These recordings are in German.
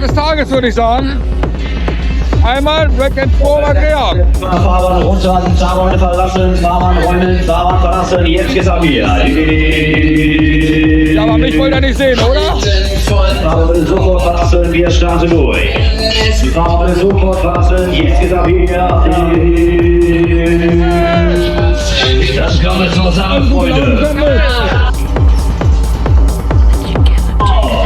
des Tages, würde ich sagen. Einmal BreakDancer Pro Max Wenn. Fahrbahn runter, Fahrbahn verlassen, Fahrbahn räumen, Fahrbahn verlassen, jetzt geht's ab hier. Ja, aber mich wollt ihr nicht sehen, oder? Fahrbahn sofort verlassen, wir starten durch. Die Fahrbahn sofort verlassen, jetzt geht's ab hier. Das kann man so sagen, Freunde.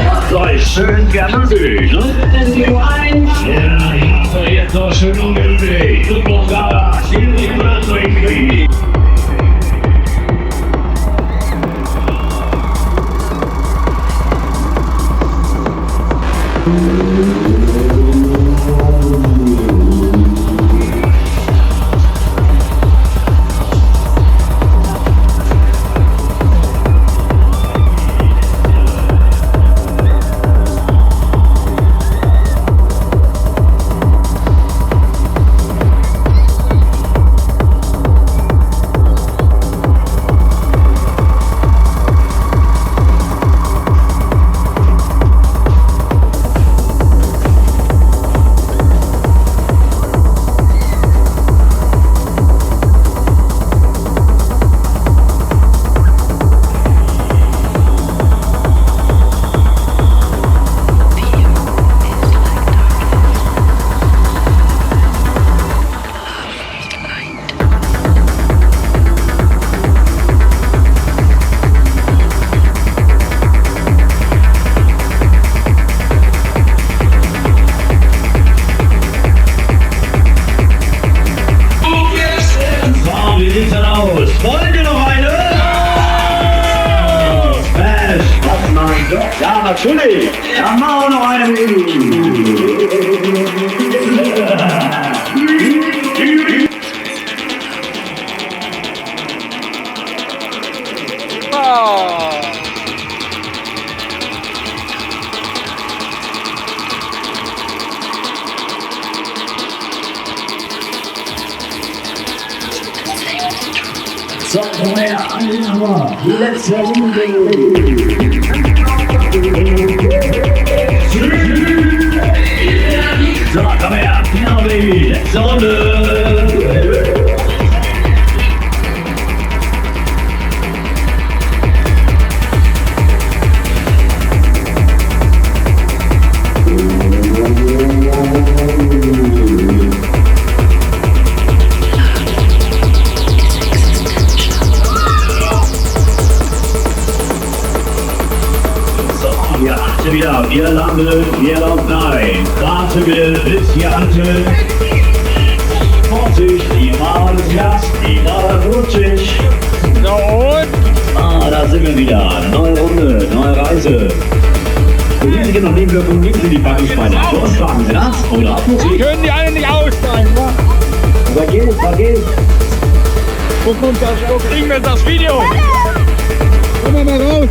Macht euch schön gemütlich. Drücken ein. Ja, jetzt noch schön ungemütlich. Super Gas. Ja, natürlich. Dann machen wir noch eine So, komm her. Die letzte Runde. So, komm her, genau, Baby, letzte Runde. Wieder, wir landen, wir laufen ein. Warte will, bis hier anteln. Vorsicht, die Fahrt ist Gas, die Fahrt rutschig. So und? Ah, da sind wir wieder. Neue Runde, neue Reise. Risiken und Nebenwirkungen liegen Sie die Backenspeine. Vorschlagen Sie das oder Musik? Können die alle nicht aussteigen, wa? Vergeht. Wo kriegen wir das Video? Komm mal raus,